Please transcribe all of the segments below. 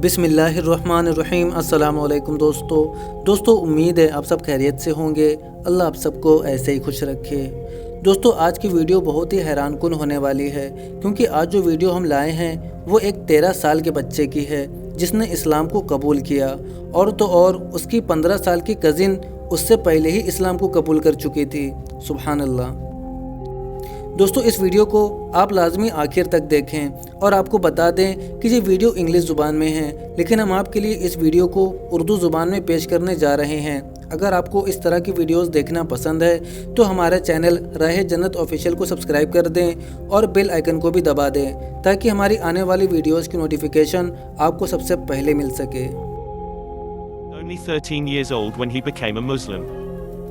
بسم اللہ الرحمن الرحیم۔ السلام علیکم دوستو امید ہے آپ سب خیریت سے ہوں گے۔ اللہ آپ سب کو ایسے ہی خوش رکھے۔ دوستو آج کی ویڈیو بہت ہی حیران کن ہونے والی ہے، کیونکہ آج جو ویڈیو ہم لائے ہیں وہ ایک 13 سال کے بچے کی ہے جس نے اسلام کو قبول کیا، اور تو اور اس کی 15 سال کی کزن اس سے پہلے ہی اسلام کو قبول کر چکی تھی۔ سبحان اللہ۔ دوستو اس ویڈیو کو آپ لازمی آخر تک دیکھیں، اور آپ کو بتا دیں کہ یہ ویڈیو انگلش زبان میں ہے، لیکن ہم آپ کے لیے اس ویڈیو کو اردو زبان میں پیش کرنے جا رہے ہیں۔ اگر آپ کو اس طرح کی ویڈیوز دیکھنا پسند ہے تو ہمارے چینل راہ جنت آفیشیل کو سبسکرائب کر دیں اور بیل آئیکن کو بھی دبا دیں تاکہ ہماری آنے والی ویڈیوز کی نوٹیفیکیشن آپ کو سب سے پہلے مل سکے۔ Only 13 years old when he became a Muslim.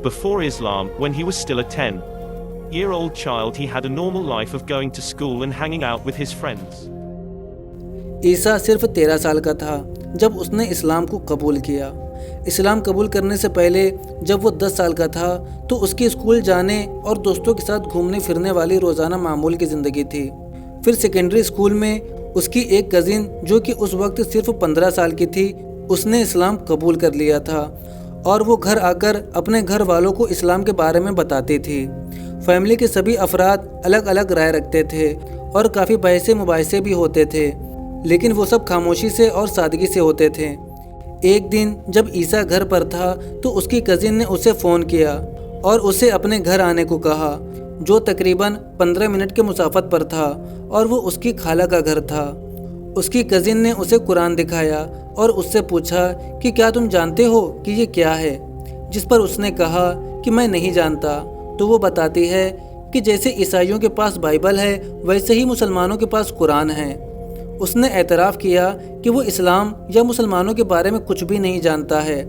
Before Islam, when he was still a 10-year-old child, he had a normal life of going to school and hanging out with his friends. عیسیٰ صرف 13 سال کا تھا جب اس نے اسلام کو قبول کیا۔ اسلام قبول کرنے سے پہلے جب وہ 10 سال کا تھا تو اس کی اسکول جانے اور دوستوں کے ساتھ گھومنے پھرنے والی روزانہ معمول کی زندگی تھی۔ پھر سیکنڈری اسکول میں اس کی ایک کزن جو کہ اس وقت صرف 15 سال کی تھی، اس نے اسلام قبول کر لیا تھا، اور وہ گھر آ کر اپنے گھر والوں کو اسلام کے بارے میں بتاتی تھی۔ فیملی کے سبھی افراد الگ الگ رائے رکھتے تھے اور کافی بحث مباحثے بھی ہوتے تھے، لیکن وہ سب خاموشی سے اور سادگی سے ہوتے تھے۔ ایک دن جب عیسیٰ گھر پر تھا تو اس کی کزن نے اسے فون کیا اور اسے اپنے گھر آنے کو کہا، جو تقریباً 15 منٹ کے مسافت پر تھا، اور وہ اس کی خالہ کا گھر تھا۔ اس کی کزن نے اسے قرآن دکھایا اور اس سے پوچھا کہ کیا تم جانتے ہو کہ یہ کیا ہے؟ جس پر اس نے کہا کہ میں نہیں جانتا۔ تو وہ بتاتی ہے کہ جیسے عیسائیوں کے پاس بائبل ہے ویسے ہی مسلمانوں کے پاس قرآن ہے۔ اس نے اعتراف کیا کہ وہ اسلام یا مسلمانوں کے بارے میں کچھ بھی نہیں جانتا ہے،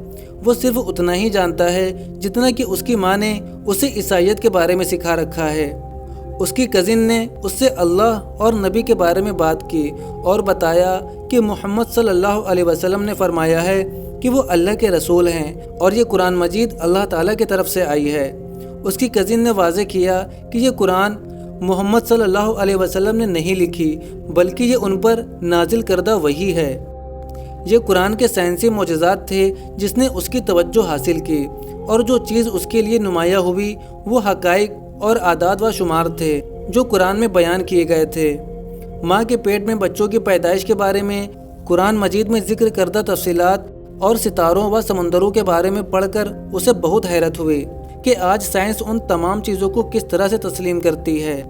وہ صرف اتنا ہی جانتا ہے جتنا کہ اس کی ماں نے اسے عیسائیت کے بارے میں سکھا رکھا ہے۔ اس کی کزن نے اس سے اللہ اور نبی کے بارے میں بات کی اور بتایا کہ محمد صلی اللہ علیہ وسلم نے فرمایا ہے کہ وہ اللہ کے رسول ہیں اور یہ قرآن مجید اللہ تعالیٰ کی طرف سے آئی ہے۔ اس کی کزن نے واضح کیا کہ یہ قرآن محمد صلی اللہ علیہ وسلم نے نہیں لکھی، بلکہ یہ ان پر نازل کردہ وحی ہے۔ یہ قرآن کے سائنسی معجزات تھے جس نے اس کی توجہ حاصل کی، اور جو چیز اس کے لیے نمایاں ہوئی وہ حقائق اور اعداد و شمار تھے جو قرآن میں بیان کیے گئے تھے۔ ماں کے پیٹ میں بچوں کی پیدائش کے بارے میں قرآن مجید میں ذکر کردہ تفصیلات اور ستاروں و سمندروں کے بارے میں پڑھ کر اسے بہت حیرت ہوئی کہ آج سائنس ان تمام چیزوں کو کس طرح سے تسلیم کرتی ہے۔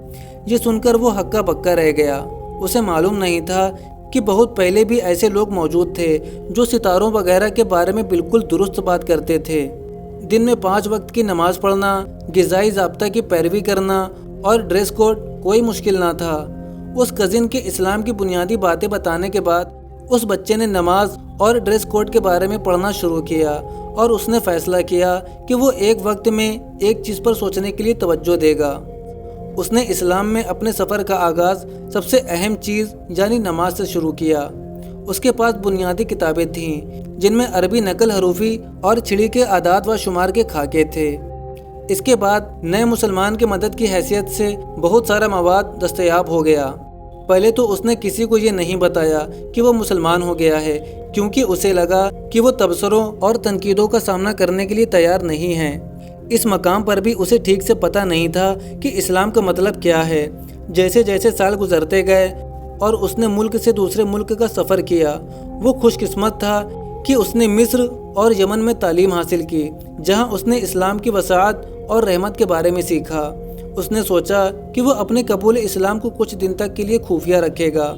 یہ سن کر وہ ہکا بکا رہ گیا۔ اسے معلوم نہیں تھا کہ بہت پہلے بھی ایسے لوگ موجود تھے جو ستاروں وغیرہ کے بارے میں بالکل درست بات کرتے تھے۔ دن میں 5 وقت کی نماز پڑھنا، غذائی ضابطہ کی پیروی کرنا اور ڈریس کوڈ کوئی مشکل نہ تھا۔ اس کزن کے اسلام کی بنیادی باتیں بتانے کے بعد اس بچے نے نماز اور ڈریس کوڈ کے بارے میں پڑھنا شروع کیا، اور اس نے فیصلہ کیا کہ وہ ایک وقت میں ایک چیز پر سوچنے کے لیے توجہ دے گا۔ اس نے اسلام میں اپنے سفر کا آغاز سب سے اہم چیز یعنی نماز سے شروع کیا۔ اس کے پاس بنیادی کتابیں تھیں جن میں عربی نقل حروفی اور چھڑی کے اعداد و شمار کے خاکے تھے۔ اس کے بعد نئے مسلمان کی مدد کی حیثیت سے بہت سارا مواد دستیاب ہو گیا۔ پہلے تو اس نے کسی کو یہ نہیں بتایا کہ وہ مسلمان ہو گیا ہے، کیونکہ اسے لگا کہ وہ تبصروں اور تنقیدوں کا سامنا کرنے کے لیے تیار نہیں ہے۔ اس مقام پر بھی اسے ٹھیک سے پتہ نہیں تھا کہ اسلام کا مطلب کیا ہے۔ جیسے جیسے سال گزرتے گئے اور اس نے ملک سے دوسرے ملک کا سفر کیا، وہ خوش قسمت تھا کہ اس نے مصر اور یمن میں تعلیم حاصل کی، جہاں اس نے اسلام کی وسعت اور رحمت کے بارے میں سیکھا۔ اس نے سوچا کہ وہ اپنے قبول اسلام کو کچھ دن تک کے لیے خفیہ رکھے گا۔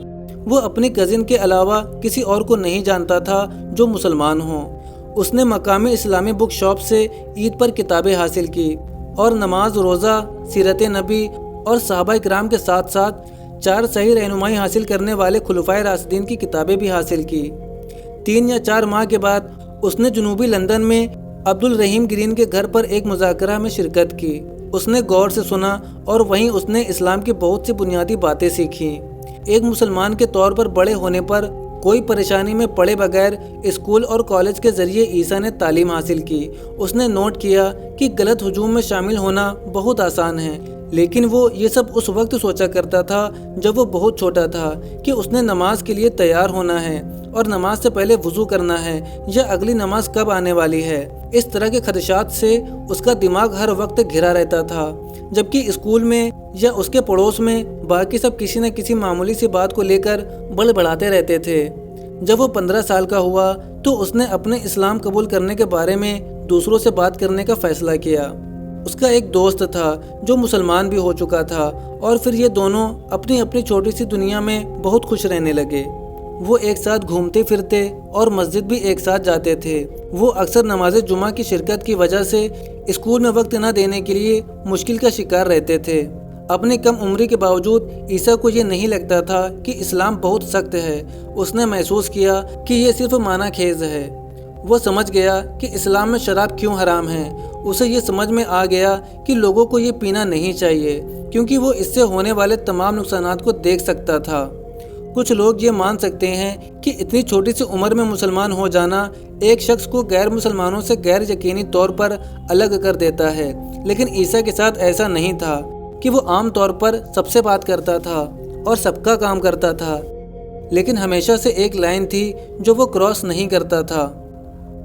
وہ اپنی کزن کے علاوہ کسی اور کو نہیں جانتا تھا جو مسلمان ہوں۔ اس نے مقامی اسلامی بک شاپ سے عید پر کتابیں حاصل کی، اور نماز، روزہ، سیرت نبی اور صحابہ کرام کے ساتھ ساتھ 4 صحیح رہنمائی حاصل کرنے والے خلفائے راشدین کی کتابیں بھی حاصل کی۔ 3 یا 4 ماہ کے بعد اس نے جنوبی لندن میں عبد الرحیم گرین کے گھر پر ایک مذاکرہ میں شرکت کی۔ اس نے غور سے سنا اور وہیں اس نے اسلام کی بہت سی بنیادی باتیں سیکھیں۔ ایک مسلمان کے طور پر بڑے ہونے پر کوئی پریشانی میں پڑے بغیر اسکول اور کالج کے ذریعے عیسیٰ نے تعلیم حاصل کی۔ اس نے نوٹ کیا کہ غلط ہجوم میں شامل ہونا بہت آسان ہے، لیکن وہ یہ سب اس وقت سوچا کرتا تھا جب وہ بہت چھوٹا تھا کہ اس نے نماز کے لیے تیار ہونا ہے اور نماز سے پہلے وضو کرنا ہے یا اگلی نماز کب آنے والی ہے۔ اس طرح کے خدشات سے اس کا دماغ ہر وقت گھرا رہتا تھا، جبکہ اسکول میں یا اس کے پڑوس میں باقی سب کسی نہ کسی معمولی سی بات کو لے کر بڑبڑاتے رہتے تھے۔ جب وہ 15 سال کا ہوا تو اس نے اپنے اسلام قبول کرنے کے بارے میں دوسروں سے بات کرنے کا فیصلہ کیا۔ اس کا ایک دوست تھا جو مسلمان بھی ہو چکا تھا اور پھر یہ دونوں اپنی اپنی چھوٹی سی دنیا میں بہت خوش رہنے لگے۔ وہ ایک ساتھ گھومتے پھرتے اور مسجد بھی ایک ساتھ جاتے تھے۔ وہ اکثر نماز جمعہ کی شرکت کی وجہ سے اسکول میں وقت نہ دینے کے لیے مشکل کا شکار رہتے تھے۔ اپنی کم عمری کے باوجود عیسیٰ کو یہ نہیں لگتا تھا کہ اسلام بہت سخت ہے۔ اس نے محسوس کیا کہ یہ صرف معنی خیز ہے۔ وہ سمجھ گیا کہ اسلام میں شراب کیوں حرام ہے۔ اسے یہ سمجھ میں آ گیا کہ لوگوں کو یہ پینا نہیں چاہیے کیونکہ وہ اس سے ہونے والے تمام نقصانات کو دیکھ سکتا تھا۔ کچھ لوگ یہ مان سکتے ہیں کہ اتنی چھوٹی سی عمر میں مسلمان ہو جانا ایک شخص کو غیر مسلمانوں سے غیر یقینی طور پر الگ کر دیتا ہے، لیکن عیسیٰ کے ساتھ ایسا نہیں تھا کہ وہ عام طور پر سب سے بات کرتا تھا اور سب کا کام کرتا تھا، لیکن ہمیشہ سے ایک لائن تھی جو وہ کراس نہیں کرتا تھا۔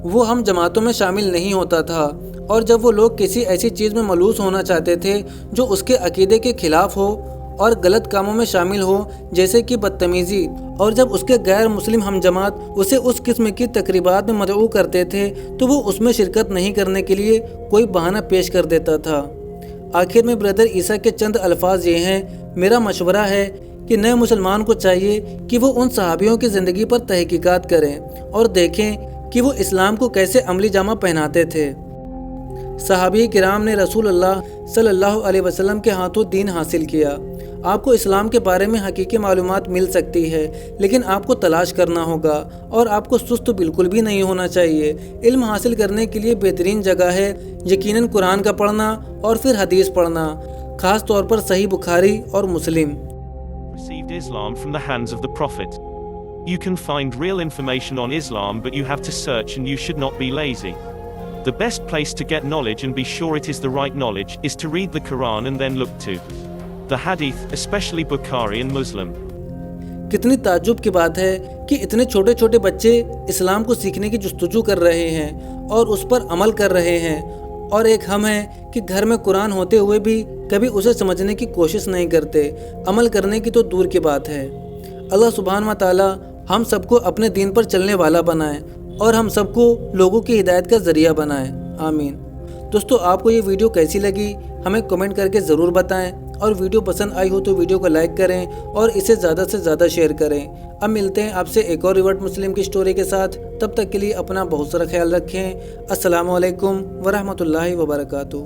وہ ہم جماعتوں میں شامل نہیں ہوتا تھا، اور جب وہ لوگ کسی ایسی چیز میں ملوث ہونا چاہتے تھے جو اس کے عقیدے کے خلاف ہو اور غلط کاموں میں شامل ہو جیسے کہ بدتمیزی، اور جب اس کے غیر مسلم ہم جماعت اسے اس قسم کی تقریبات میں مدعو کرتے تھے تو وہ اس میں شرکت نہیں کرنے کے لیے کوئی بہانہ پیش کر دیتا تھا۔ آخر میں بردر عیسیٰ کے چند الفاظ یہ ہیں: میرا مشورہ ہے کہ نئے مسلمان کو چاہیے کہ وہ ان صحابیوں کی زندگی پر تحقیقات کریں اور دیکھیں کہ وہ اسلام کو کیسے عملی جامہ پہناتے تھے۔ صحابی کرام نے رسول اللہ صلی اللہ علیہ وسلم کے ہاتھوں دین حاصل کیا۔ آپ کو اسلام کے بارے میں حقیقی معلومات مل سکتی ہے، لیکن آپ کو تلاش کرنا ہوگا اور آپ کو سست بالکل بھی نہیں ہونا چاہیے۔ علم حاصل کرنے کے لیے بہترین جگہ ہے یقیناً قرآن کا پڑھنا اور پھر حدیث پڑھنا، خاص طور پر صحیح بخاری اور مسلم۔ Received Islam from the hands of the Prophet. You can find real information on Islam, but you have to search and you should not be lazy. The best place to get knowledge and be sure it is the right knowledge is to read the Quran and then look to the Hadith, especially Bukhari and Muslim. کتنی تعجب کی بات ہے کہ اتنے چھوٹے چھوٹے بچے اسلام کو سیکھنے کی جستجو کر رہے ہیں اور اس پر عمل کر رہے ہیں، اور ایک ہم ہیں کہ گھر میں قرآن ہوتے ہوئے بھی کبھی اسے سمجھنے کی کوشش نہیں کرتے، عمل کرنے کی تو دور کی بات ہے۔ اللہ سبحانہ و تعالی ہم سب کو اپنے دین پر چلنے والا بنائے اور ہم سب کو لوگوں کی ہدایت کا ذریعہ بنائے، آمین۔ دوستو، آپ کو یہ ویڈیو کیسی لگی ہمیں کمنٹ کر کے ضرور بتائیں، اور ویڈیو پسند آئی ہو تو ویڈیو کو لائک کریں اور اسے زیادہ سے زیادہ شیئر کریں۔ اب ملتے ہیں آپ سے ایک اور ریورٹ مسلم کی سٹوری کے ساتھ، تب تک کے لیے اپنا بہت سارا خیال رکھیں۔ السلام علیکم ورحمۃ اللہ وبرکاتہ۔